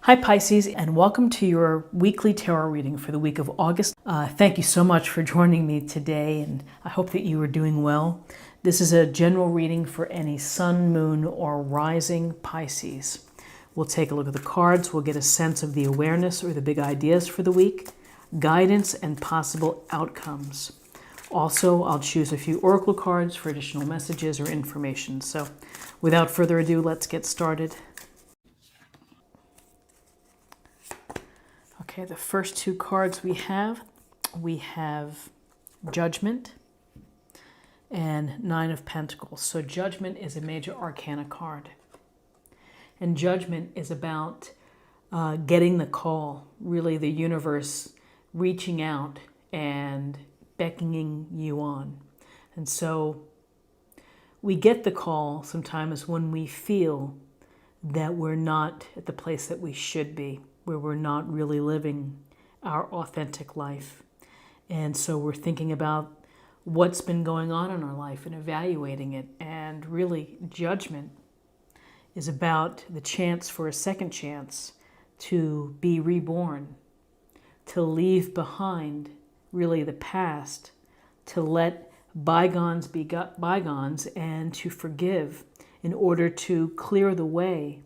Hi Pisces, and welcome to your weekly tarot reading for the week of August. Thank you so much for joining me today, and I hope that you are doing well. This is a general reading for any sun, moon, or rising Pisces. We'll take a look at the cards, we'll get a sense of the awareness or the big ideas for the week, guidance, and possible outcomes. Also, I'll choose a few oracle cards for additional messages or information. So without further ado, let's get started. Okay, the first two cards we have Judgment and Nine of Pentacles. So Judgment is a major arcana card. And Judgment is about getting the call, really the universe reaching out and beckoning you on. And so we get the call sometimes when we feel that we're not at the place that we should be, where we're not really living our authentic life. And so we're thinking about what's been going on in our life and evaluating it. And really, judgment is about the chance for a second chance to be reborn, to leave behind really the past, to let bygones be bygones, and to forgive in order to clear the way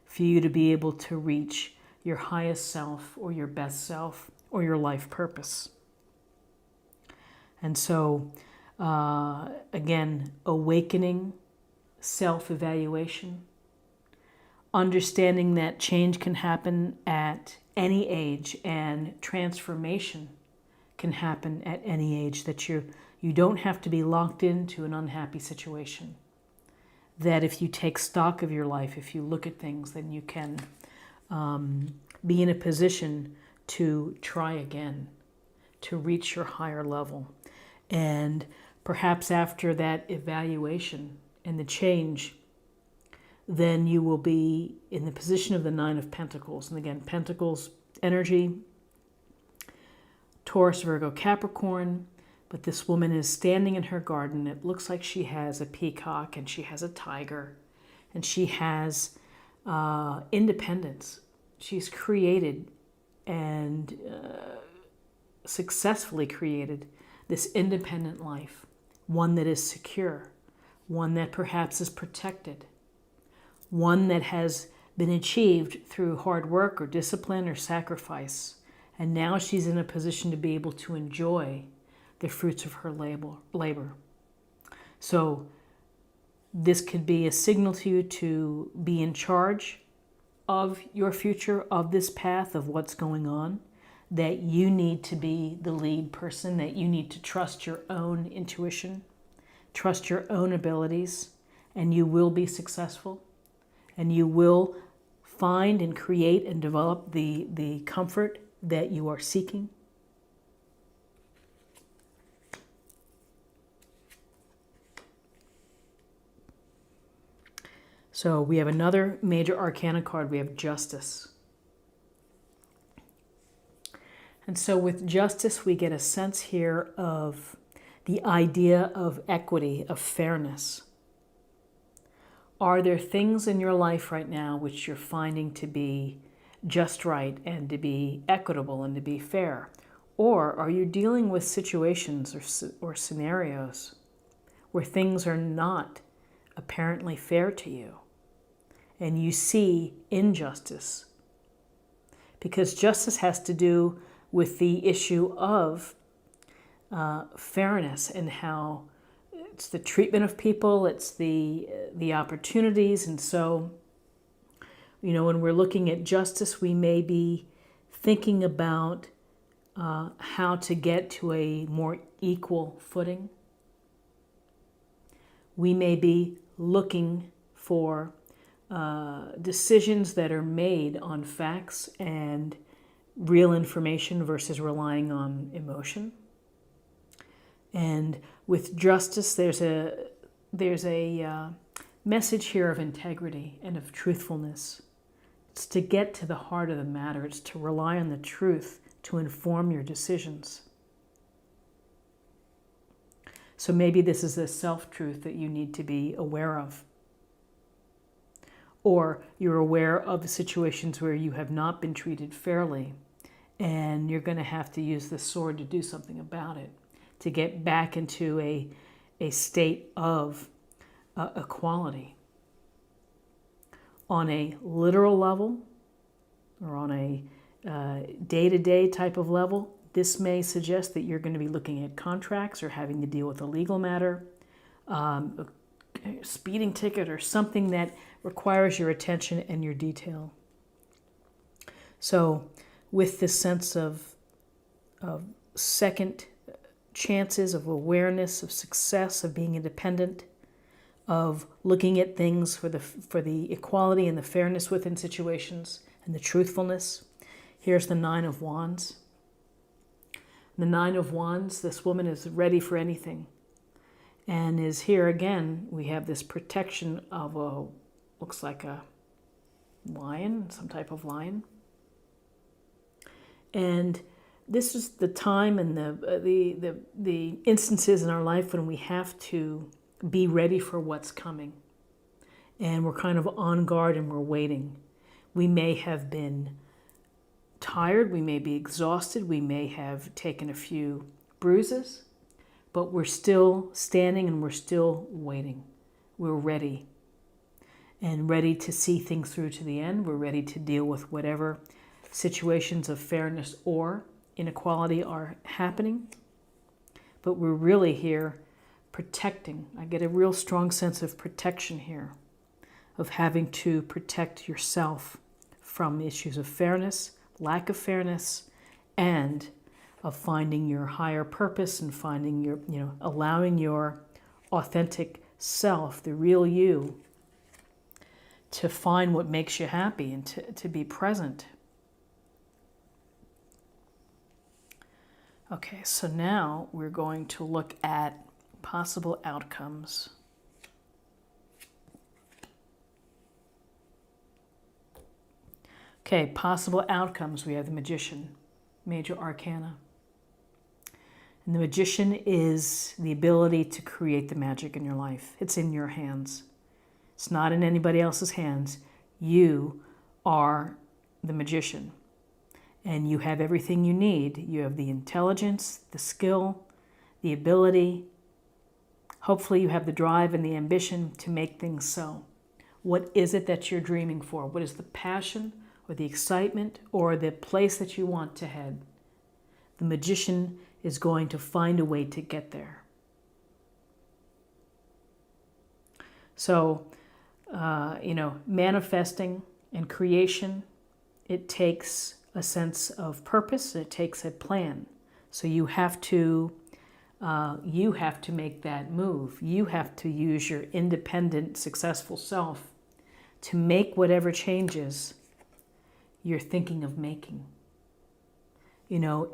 for you to be able to reach your highest self or your best self or your life purpose. And so, again, awakening, self-evaluation, understanding that change can happen at any age and transformation can happen at any age, that you don't have to be locked into an unhappy situation. That if you take stock of your life, if you look at things, then you can be in a position to try again, to reach your higher level. And perhaps after that evaluation and the change, then you will be in the position of the Nine of Pentacles. And again, Pentacles energy, Taurus, Virgo, Capricorn. But this woman is standing in her garden. It looks like she has a peacock and she has a tiger and she has independence. She's created and successfully created this independent life, one that is secure, one that perhaps is protected, one that has been achieved through hard work or discipline or sacrifice. And now she's in a position to be able to enjoy the fruits of her labor. So this could be a signal to you to be in charge of your future, of this path, of what's going on, that you need to be the lead person, that you need to trust your own intuition, trust your own abilities, and you will be successful, and you will find and create and develop the comfort that you are seeking. So we have another major arcana card. We have Justice. And so with Justice, we get a sense here of the idea of equity, of fairness. Are there things in your life right now which you're finding to be just right and to be equitable and to be fair? Or are you dealing with situations or scenarios where things are not apparently fair to you, and you see injustice? Because justice has to do with the issue of fairness and how it's the treatment of people, it's the opportunities. And so, when we're looking at justice, we may be thinking about how to get to a more equal footing. We may be looking for decisions that are made on facts and real information versus relying on emotion. And with justice, there's a message here of integrity and of truthfulness. It's to get to the heart of the matter. It's to rely on the truth to inform your decisions. So maybe this is a self-truth that you need to be aware of. Or you're aware of the situations where you have not been treated fairly, and you're going to have to use the sword to do something about it, to get back into a state of equality. On a literal level, or on a day-to-day type of level, this may suggest that you're going to be looking at contracts or having to deal with a legal matter, a speeding ticket, or something that requires your attention and your detail. So with this sense of second chances, of awareness, of success, of being independent, of looking at things for the equality and the fairness within situations and the truthfulness, here's the Nine of Wands. The Nine of Wands, this woman is ready for anything. And is here again, we have this protection of looks like a lion, some type of lion. And this is the time and the instances in our life when we have to be ready for what's coming. And we're kind of on guard and we're waiting. We may have been tired, we may be exhausted, we may have taken a few bruises, but we're still standing and we're still waiting. We're ready. And ready to see things through to the end. We're ready to deal with whatever situations of fairness or inequality are happening. But we're really here protecting. I get a real strong sense of protection here, of having to protect yourself from issues of fairness, lack of fairness, and of finding your higher purpose and finding your, allowing your authentic self, the real you, to find what makes you happy and to be present. Okay, so now we're going to look at possible outcomes. Okay, possible outcomes. We have the Magician, major arcana. And the Magician is the ability to create the magic in your life. It's in your hands. It's not in anybody else's hands. You are the magician. And you have everything you need. You have the intelligence, the skill, the ability. Hopefully you have the drive and the ambition to make things so. What is it that you're dreaming for? What is the passion or the excitement or the place that you want to head? The magician is going to find a way to get there. So, manifesting and creation, it takes a sense of purpose. It takes a plan. So you have to make that move. You have to use your independent, successful self to make whatever changes you're thinking of making.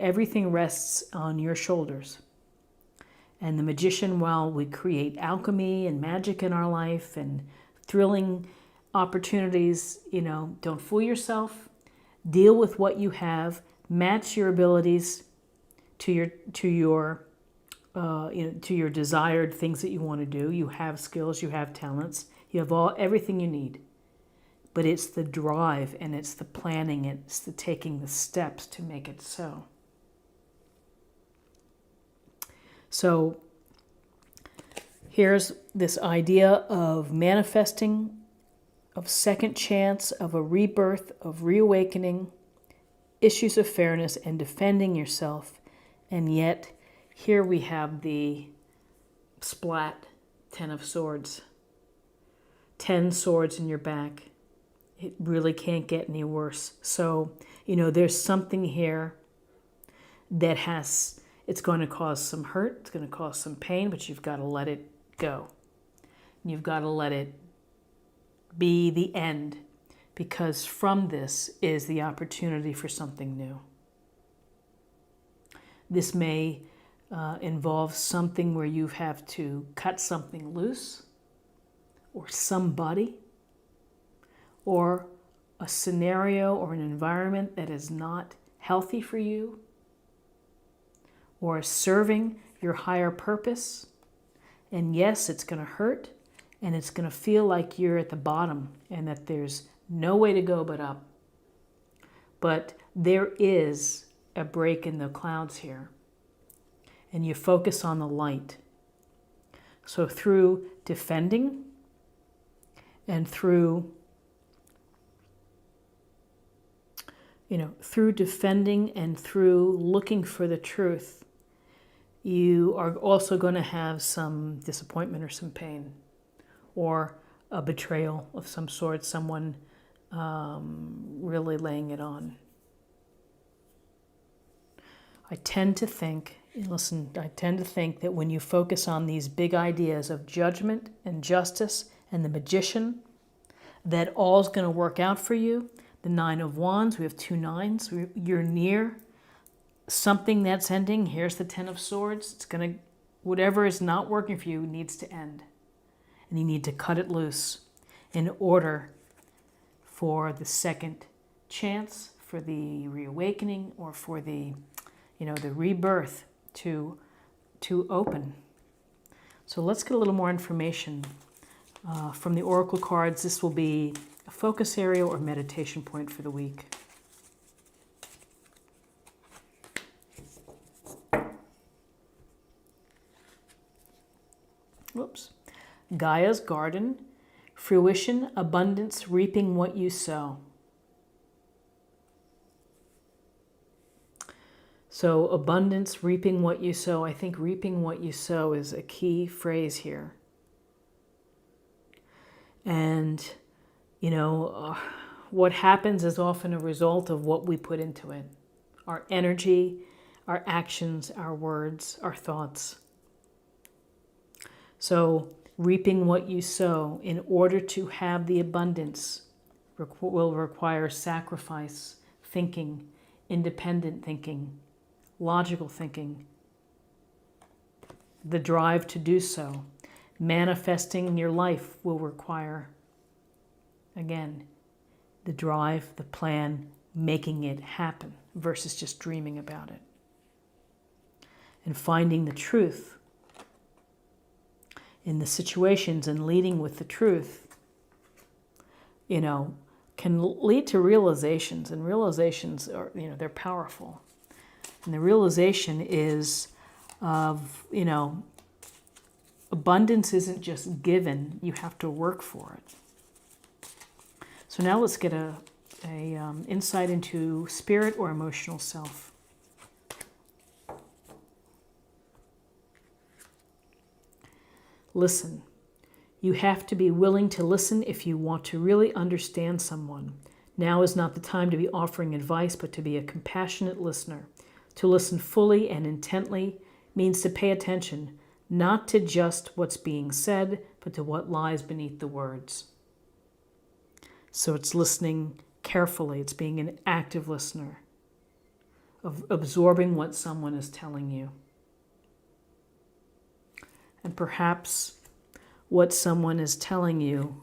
Everything rests on your shoulders. And the magician, while we create alchemy and magic in our life and thrilling opportunities, don't fool yourself. Deal with what you have. Match your abilities to your desired things that you want to do. You have skills, you have talents, you have everything you need. But it's the drive and it's the planning, it's the taking the steps to make it so. So here's this idea of manifesting, of second chance, of a rebirth, of reawakening, issues of fairness, and defending yourself. And yet, here we have the splat, 10 of swords. 10 swords in your back. It really can't get any worse. So, there's something here that it's going to cause some hurt, it's going to cause some pain, but you've got to let it go. You've got to let it be the end, because from this is the opportunity for something new. This may involve something where you have to cut something loose, or somebody, or a scenario or an environment that is not healthy for you, or serving your higher purpose. And yes, it's going to hurt. and it's going to feel like you're at the bottom and that there's no way to go but up. But there is a break in the clouds here, and you focus on the light. So through defending and through looking for the truth, you are also going to have some disappointment or some pain or a betrayal of some sort, someone really laying it on. I tend to think that when you focus on these big ideas of judgment and justice and the magician, that all's going to work out for you. The 9 of Wands, we have 2 nines. You're near something that's ending. Here's the 10 of Swords. Whatever is not working for you needs to end. And you need to cut it loose in order for the second chance, for the reawakening, or for the rebirth to open. So let's get a little more information from the oracle cards. This will be a focus area or meditation point for the week. Whoops. Gaia's garden, fruition, abundance, reaping what you sow. So abundance, reaping what you sow. I think reaping what you sow is a key phrase here. And, what happens is often a result of what we put into it. Our energy, our actions, our words, our thoughts. So reaping what you sow, in order to have the abundance, will require sacrifice, thinking, independent thinking, logical thinking, the drive to do so. Manifesting in your life will require, again, the drive, the plan, making it happen versus just dreaming about it. And finding the truth in the situations and leading with the truth, can lead to realizations, and realizations are, they're powerful. And the realization is of, abundance isn't just given, you have to work for it. So now let's get a insight into spirit or emotional self. Listen. You have to be willing to listen if you want to really understand someone. Now is not the time to be offering advice, but to be a compassionate listener. To listen fully and intently means to pay attention, not to just what's being said, but to what lies beneath the words. So it's listening carefully. It's being an active listener, of absorbing what someone is telling you. And perhaps what someone is telling you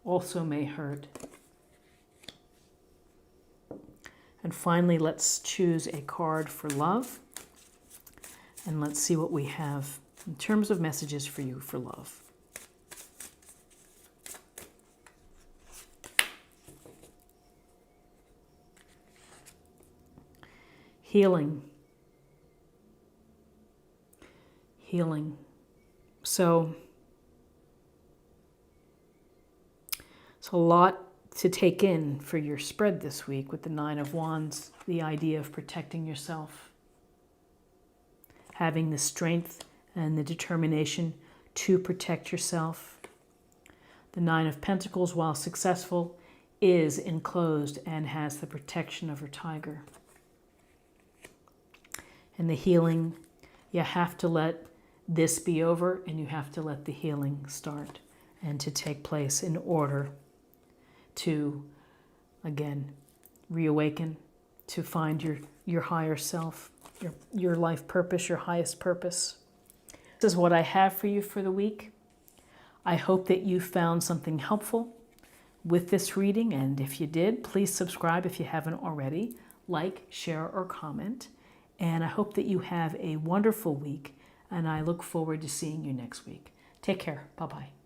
also may hurt. And finally, let's choose a card for love. And let's see what we have in terms of messages for you for love. Healing. Healing. So it's a lot to take in for your spread this week with the 9 of Wands, the idea of protecting yourself, having the strength and the determination to protect yourself. The 9 of Pentacles, while successful, is enclosed and has the protection of her tiger. And the healing, you have to let this be over, and you have to let the healing start and to take place in order to, again, reawaken, to find your higher self, your life purpose, your highest purpose. This is what I have for you for the week. I hope that you found something helpful with this reading, and if you did, please subscribe if you haven't already, like, share, or comment. And I hope that you have a wonderful week, and I look forward to seeing you next week. Take care. Bye-bye.